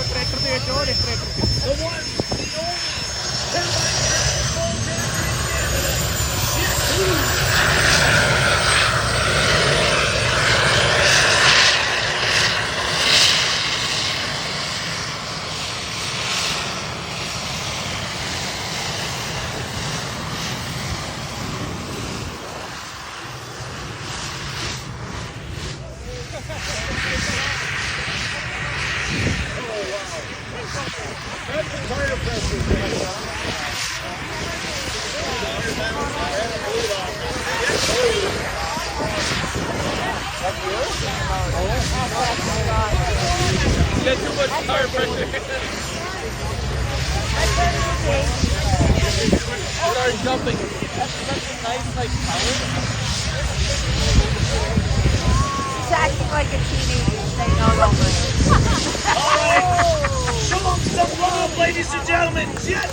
Tractor ਦੇ ਵਿੱਚ ਉਹ Get too much tire pressure. Start jumping. That's nice, like power. He's acting like a teenager. They no longer. All right. Show them some love, ladies and gentlemen. Jet